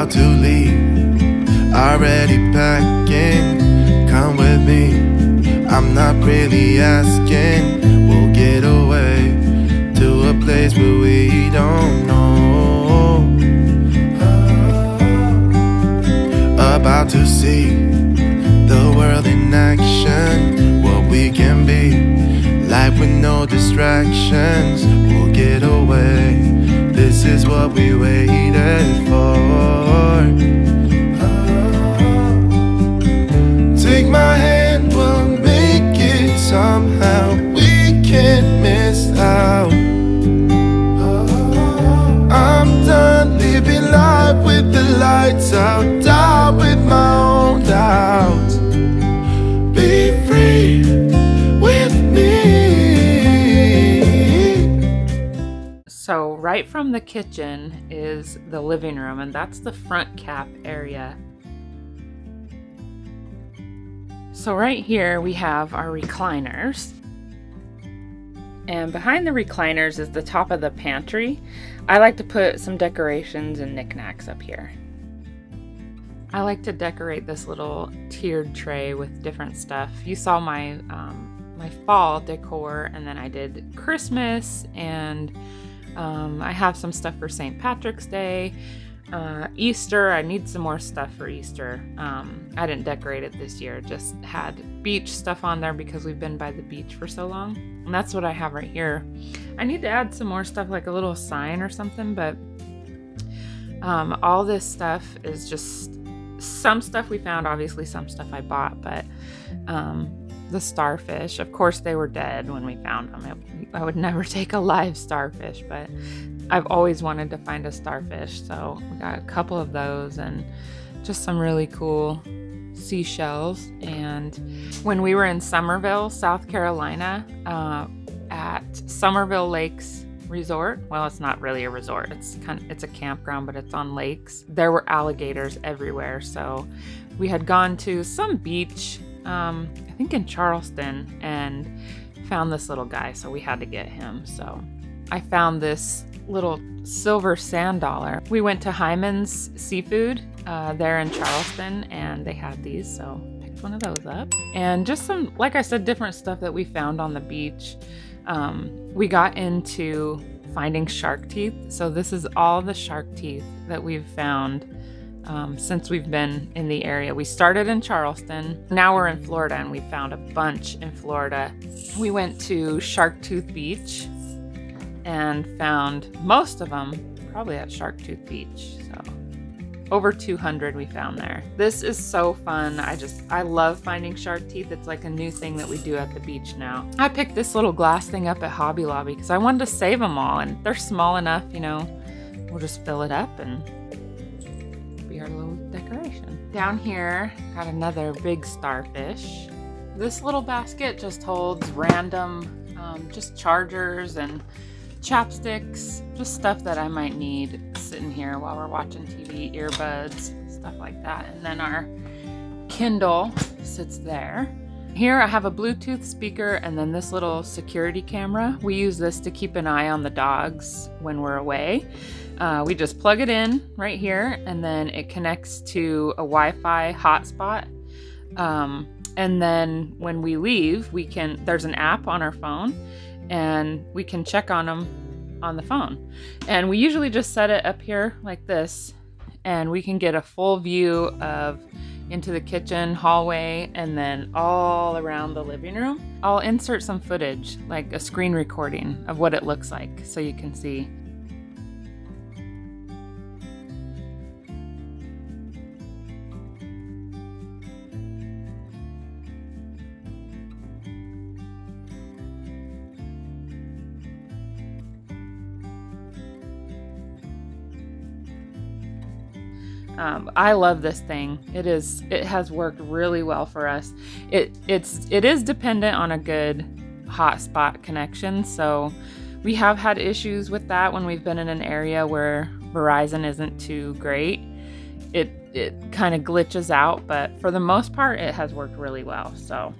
about to leave, already packing. Come with me, I'm not really asking. We'll get away to a place where we don't know. About to see the world in action, what we can be, life with no distractions. We'll get away, this is what we waited for. Take my hand, we'll make it somehow. We can't miss out. I'm done living life with the lights out, die with my own doubts. Be free with me. So right from the kitchen is the living room, and that's the front cap area. So right here we have our recliners, and behind the recliners is the top of the pantry. I like to put some decorations and knickknacks up here. I like to decorate this little tiered tray with different stuff. You saw my my fall decor, and then I did Christmas, and I have some stuff for St. Patrick's Day. Easter, I need some more stuff for Easter. I didn't decorate it this year, just had beach stuff on there because we've been by the beach for so long. And that's what I have right here. I need to add some more stuff, like a little sign or something, but all this stuff is just some stuff we found, obviously some stuff I bought, but the starfish, of course they were dead when we found them. I would never take a live starfish, but I've always wanted to find a starfish, so we got a couple of those and just some really cool seashells. And when we were in Somerville, South Carolina, at Somerville Lakes Resort, well, it's not really a resort, it's a campground, but it's on lakes. There were alligators everywhere, so we had gone to some beach, I think in Charleston, and found this little guy, so we had to get him. So I found this little silver sand dollar. We went to Hyman's Seafood there in Charleston, and they had these, so picked one of those up. And just some, like I said, different stuff that we found on the beach. We got into finding shark teeth, so this is all the shark teeth that we've found since we've been in the area. We started in Charleston, now we're in Florida, and we found a bunch in Florida. We went to Shark Tooth Beach and found most of them probably at Shark Tooth Beach. So over 200 we found there. This is so fun. I love finding shark teeth. It's like a new thing that we do at the beach now. I picked this little glass thing up at Hobby Lobby because I wanted to save them all, and they're small enough, you know, we'll just fill it up and be our little decoration. Down here, got another big starfish. This little basket just holds random just chargers and chapsticks, just stuff that I might need sitting here while we're watching TV, earbuds, stuff like that. And then our Kindle sits there. Here I have a Bluetooth speaker and then this little security camera. We use this to keep an eye on the dogs when we're away. We just plug it in right here, and then it connects to a Wi-Fi hotspot. And then when we leave, there's an app on our phone, and we can check on them on the phone. And we usually just set it up here like this, and we can get a full view of into the kitchen, hallway, and then all around the living room. I'll insert some footage, like a screen recording of what it looks like, so you can see. I love this thing. It has worked really well for us. It is dependent on a good hotspot connection, so we have had issues with that when we've been in an area where Verizon isn't too great. It kind of glitches out, but for the most part it has worked really well. So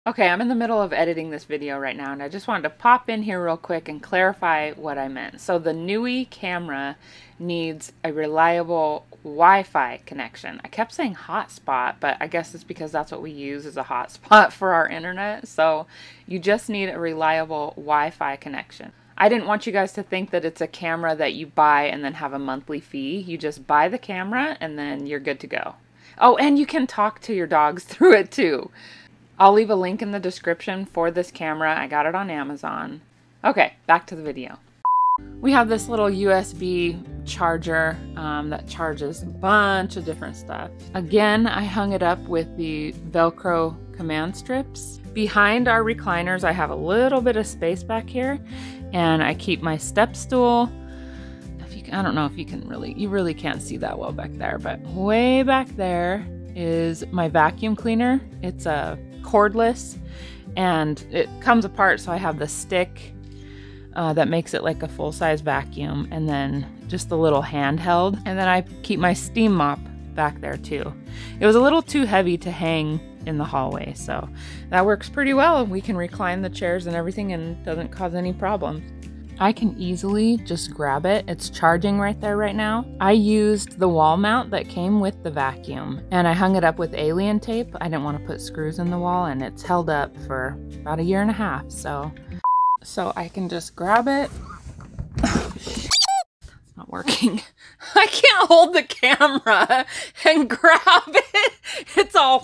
okay, I'm in the middle of editing this video right now, and I just wanted to pop in here real quick and clarify what I meant. So the Nui camera needs a reliable Wi-Fi connection. I kept saying hotspot, but I guess it's because that's what we use as a hotspot for our internet. So you just need a reliable Wi-Fi connection. I didn't want you guys to think that it's a camera that you buy and then have a monthly fee. You just buy the camera and then you're good to go. Oh, and you can talk to your dogs through it too. I'll leave a link in the description for this camera. I got it on Amazon. Okay, back to the video. We have this little USB charger that charges a bunch of different stuff. Again, I hung it up with the Velcro command strips. Behind our recliners, I have a little bit of space back here, and I keep my step stool. I don't know if you really can't see that well back there, but way back there is my vacuum cleaner. It's a cordless, and it comes apart, so I have the stick that makes it like a full-size vacuum, and then just the little handheld. And then I keep my steam mop back there too. It was a little too heavy to hang in the hallway, so that works pretty well. We can recline the chairs and everything and doesn't cause any problems. I can easily just grab it. It's charging right there right now. I used the wall mount that came with the vacuum, and I hung it up with alien tape. I didn't want to put screws in the wall, and it's held up for about 1.5 years. So I can just grab it. That's not working. I can't hold the camera and grab it. It's all...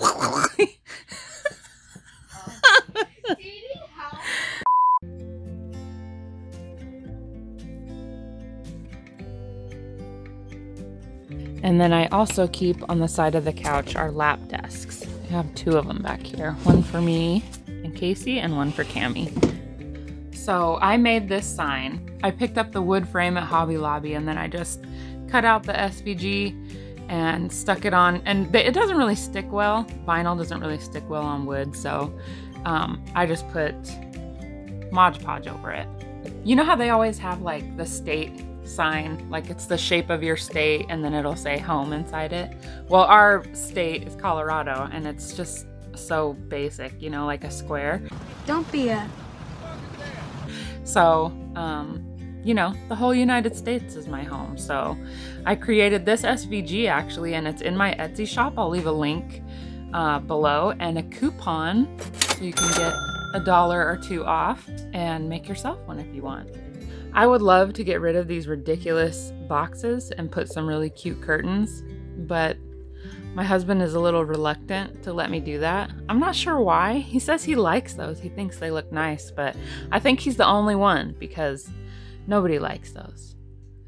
And then I also keep on the side of the couch our lap desks. I have 2 of them back here. One for me and Casey and one for Cammie. So I made this sign. I picked up the wood frame at Hobby Lobby, and then I just cut out the SVG and stuck it on. And it doesn't really stick well. Vinyl doesn't really stick well on wood, so I just put Mod Podge over it. You know how they always have like the state sign, like it's the shape of your state and then it'll say home inside it? Well, our state is Colorado, and it's just so basic, you know, like a square. Don't be a... So, you know, the whole United States is my home. So I created this SVG actually, and it's in my Etsy shop. I'll leave a link below, and a coupon so you can get $1 or $2 off and make yourself one if you want. I would love to get rid of these ridiculous boxes and put some really cute curtains, but my husband is a little reluctant to let me do that. I'm not sure why. He says he likes those. He thinks they look nice, but I think he's the only one because nobody likes those.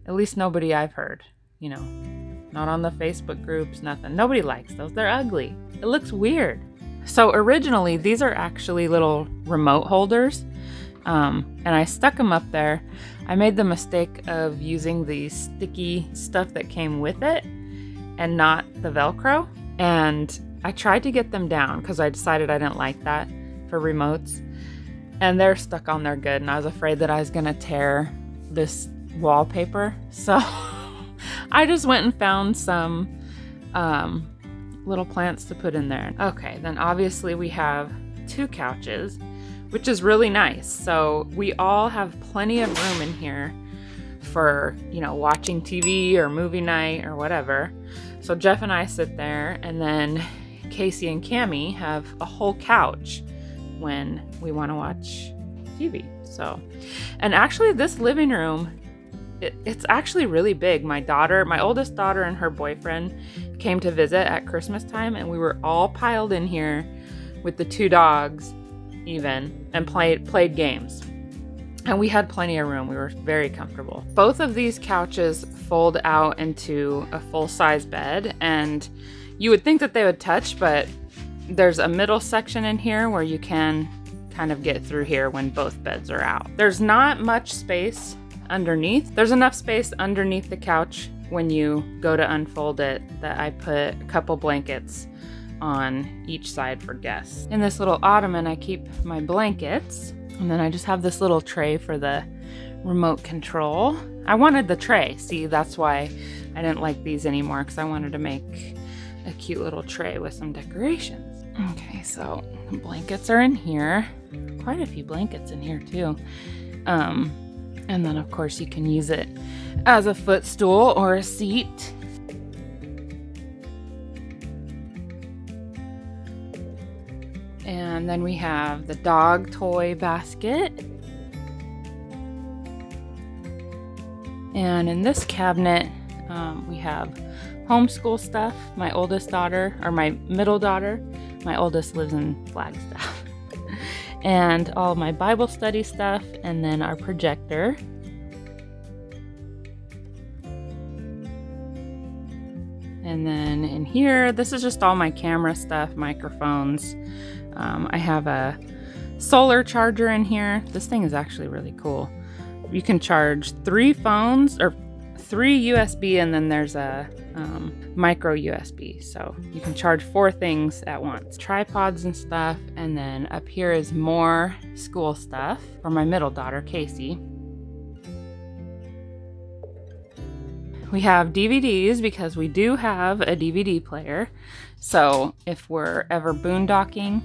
At least nobody I've heard, you know, not on the Facebook groups, nothing. Nobody likes those. They're ugly. It looks weird. So originally, these are actually little remote holders, and I stuck them up there. I made the mistake of using the sticky stuff that came with it and not the Velcro, and I tried to get them down because I decided I didn't like that for remotes, and they're stuck on there good, and I was afraid that I was gonna tear this wallpaper, so I just went and found some little plants to put in there. Okay, then obviously we have 2 couches, which is really nice. So we all have plenty of room in here for, you know, watching TV or movie night or whatever. So Jeff and I sit there, and then Casey and Cammie have a whole couch when we want to watch TV. So, and actually this living room, it's actually really big. My oldest daughter and her boyfriend came to visit at Christmas time, and we were all piled in here with the 2 dogs even, and played games. And we had plenty of room. We were very comfortable. Both of these couches fold out into a full-size bed, and you would think that they would touch, but there's a middle section in here where you can kind of get through here when both beds are out. There's not much space underneath. There's enough space underneath the couch when you go to unfold it that I put a couple blankets on each side for guests. In this little ottoman, I keep my blankets, and then I just have this little tray for the remote control. I wanted the tray. See, that's why I didn't like these anymore, because I wanted to make a cute little tray with some decorations. Okay, so the blankets are in here. Quite a few blankets in here too. And then of course you can use it as a footstool or a seat. And then we have the dog toy basket. And in this cabinet, we have homeschool stuff. My oldest daughter, or my middle daughter, my oldest lives in Flagstaff. And all my Bible study stuff, and then our projector. And then in here, this is just all my camera stuff, microphones. I have a solar charger in here. This thing is actually really cool. You can charge 3 phones, or 3 USB, and then there's a micro USB. So you can charge 4 things at once. Tripods and stuff. And then up here is more school stuff for my middle daughter, Casey. We have DVDs because we do have a DVD player. So if we're ever boondocking,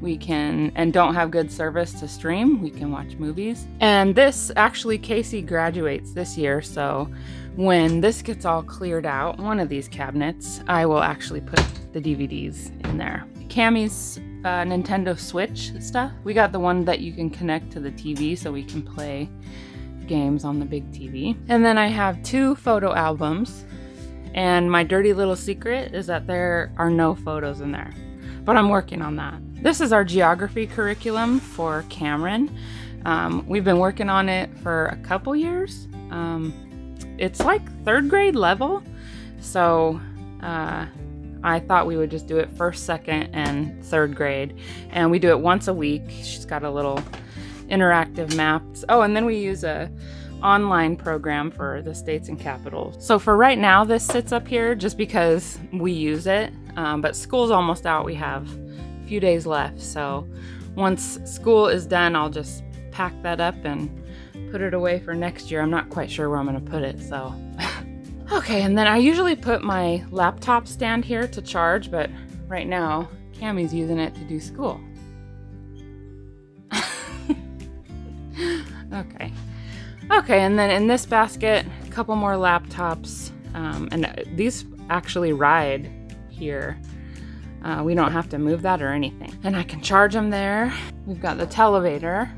we can, and don't have good service to stream, we can watch movies. And this, actually, Casey graduates this year, so when this gets all cleared out, one of these cabinets, I will actually put the DVDs in there. Cammie's Nintendo Switch stuff. We got the one that you can connect to the TV so we can play games on the big TV. And then I have 2 photo albums, and my dirty little secret is that there are no photos in there, but I'm working on that. This is our geography curriculum for Cameron. We've been working on it for a couple years. It's like 3rd grade level, so I thought we would just do it 1st, 2nd, and 3rd grade, and we do it once a week. She's got a little interactive maps. Oh, and then we use a online program for the states and capitals. So for right now, this sits up here just because we use it, but school's almost out. We have a few days left, so once school is done, I'll just pack that up and put it away for next year. I'm not quite sure where I'm gonna put it, so. Okay, and then I usually put my laptop stand here to charge, but right now, Cammie's using it to do school. Okay, and then in this basket, a couple more laptops, and these actually ride here. We don't have to move that or anything. And I can charge them there. We've got the televator.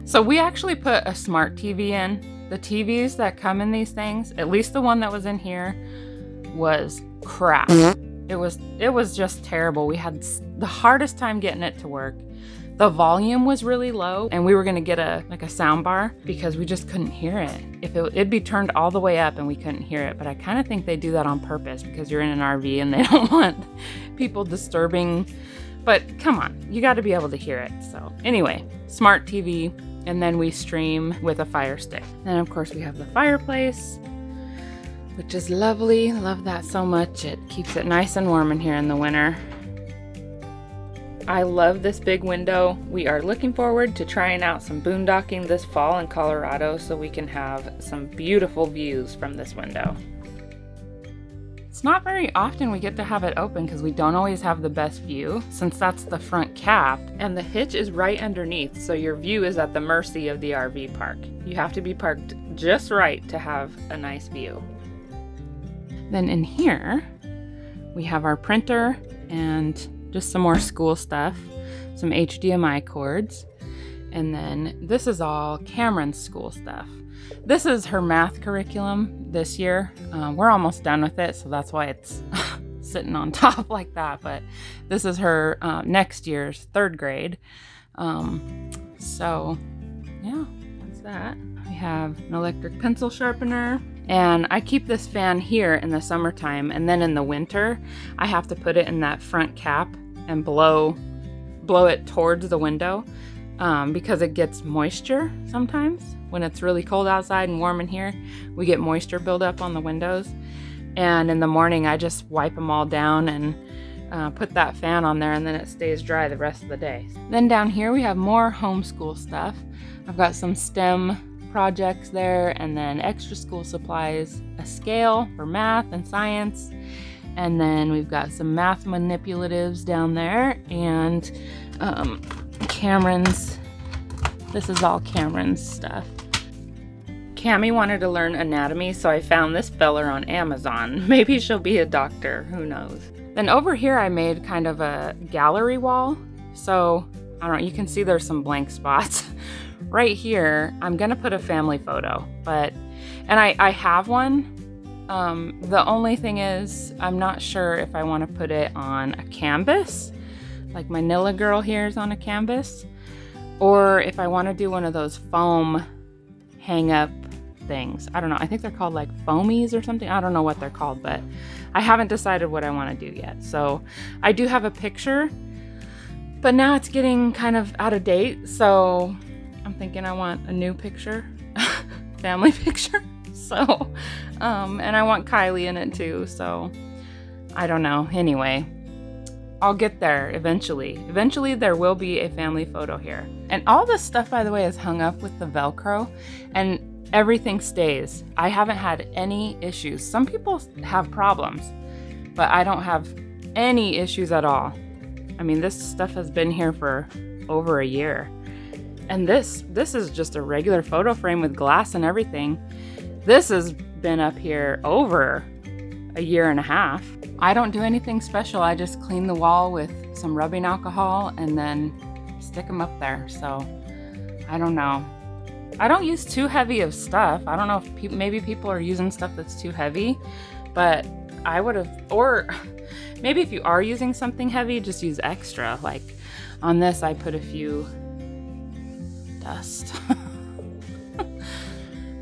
So we actually put a smart TV in. The TVs that come in these things, at least the one that was in here, was crap. It was just terrible. We had the hardest time getting it to work. The volume was really low, and we were gonna get a sound bar because we just couldn't hear it. It'd be turned all the way up and we couldn't hear it, but I kind of think they do that on purpose because you're in an RV and they don't want people disturbing. But come on, you got to be able to hear it. So anyway, smart TV, and then we stream with a Fire Stick. And of course we have the fireplace, which is lovely. Love that so much. It keeps it nice and warm in here in the winter. I love this big window. We are looking forward to trying out some boondocking this fall in Colorado so we can have some beautiful views from this window. It's not very often we get to have it open because we don't always have the best view, since that's the front cap, and the hitch is right underneath, so your view is at the mercy of the RV park. You have to be parked just right to have a nice view. Then in here, we have our printer and just some more school stuff, some HDMI cords, and then this is all Cameron's school stuff. This is her math curriculum this year. We're almost done with it, so that's why it's sitting on top like that, but this is her next year's 3rd grade. So yeah, that's that. We have an electric pencil sharpener, and I keep this fan here in the summertime, and then in the winter I have to put it in that front cap and blow it towards the window because it gets moisture sometimes. When it's really cold outside and warm in here, we get moisture buildup on the windows. And in the morning, I just wipe them all down and put that fan on there, and then it stays dry the rest of the day. Then down here, we have more homeschool stuff. I've got some STEM projects there, and then extra school supplies, a scale for math and science, and then we've got some math manipulatives down there, and Cameron's, this is all Cameron's stuff. Cammie wanted to learn anatomy, so I found this feller on Amazon. Maybe she'll be a doctor, who knows. Then over here I made kind of a gallery wall. So I don't know, you can see there's some blank spots. Right here, I'm gonna put a family photo, and I have one. The only thing is, I'm not sure if I want to put it on a canvas, like Manila Girl here is on a canvas, or if I want to do one of those foam hang up things. I don't know. I think they're called like foamies or something. I don't know what they're called, but I haven't decided what I want to do yet. So I do have a picture, but now it's getting kind of out of date. So I'm thinking I want a new picture, family picture. So, and I want Kylie in it too. So I don't know. Anyway, I'll get there eventually. Eventually there will be a family photo here. And all this stuff, by the way, is hung up with the Velcro and everything stays. I haven't had any issues. Some people have problems, but I don't have any issues at all. I mean, this stuff has been here for over a year. And this is just a regular photo frame with glass and everything. This has been up here over a year and a half. I don't do anything special. I just clean the wall with some rubbing alcohol and then stick them up there. So I don't know. I don't use too heavy of stuff. I don't know if maybe people are using stuff that's too heavy, but I would have, or maybe if you are using something heavy, just use extra. Like on this, I put a few dust.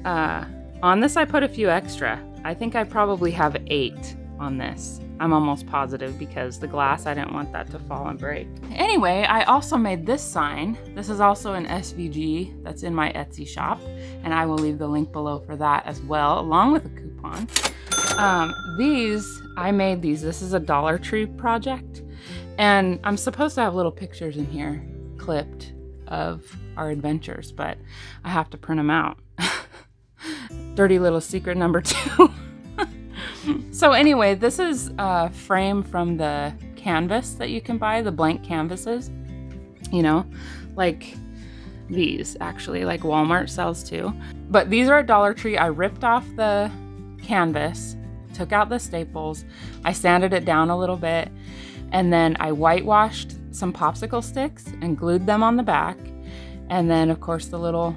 On this, I put a few extra. I think I probably have 8 on this. I'm almost positive because the glass, I didn't want that to fall and break. Anyway, I also made this sign. This is also an SVG that's in my Etsy shop, and I will leave the link below for that as well, along with a coupon. I made these. This is a Dollar Tree project, and I'm supposed to have little pictures in here clipped of our adventures, but I have to print them out. Dirty little secret number 2. So anyway, this is a frame from the canvas that you can buy, the blank canvases, you know, like these actually, like Walmart sells too. But these are at Dollar Tree. I ripped off the canvas, took out the staples, I sanded it down a little bit, and then I whitewashed some popsicle sticks and glued them on the back. And then of course the little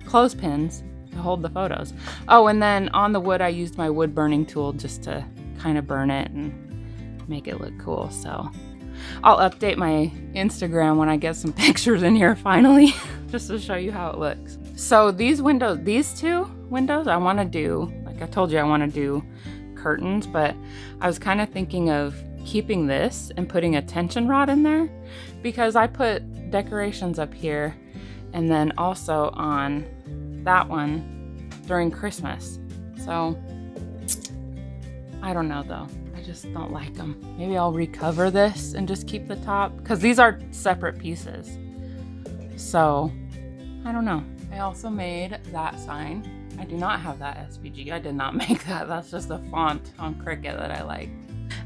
clothespins to hold the photos. Oh, and then on the wood, I used my wood burning tool just to kind of burn it and make it look cool. So I'll update my Instagram when I get some pictures in here finally, just to show you how it looks. So these windows, these 2 windows, I want to do, like I told you, I want to do curtains, but I was kind of thinking of keeping this and putting a tension rod in there, because I put decorations up here and then also on that one during Christmas. So I don't know though. I just don't like them. Maybe I'll recover this and just keep the top, because these are separate pieces. So I don't know. I also made that sign. I do not have that SVG. I did not make that. That's just a font on Cricut that I like.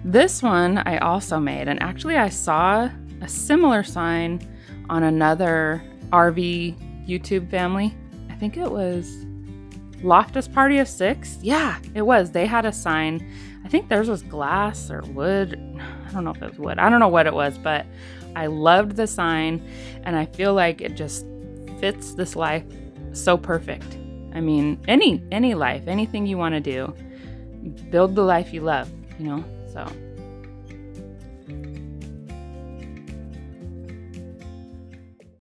This one I also made, and actually I saw a similar sign on another RV YouTube family. I think it was Loftus Party of 6. Yeah, it was. They had a sign. I think theirs was glass or wood. I don't know if it was wood. I don't know what it was, but I loved the sign, and I feel like it just fits this life so perfect. I mean, any life, anything you want to do, build the life you love, you know? So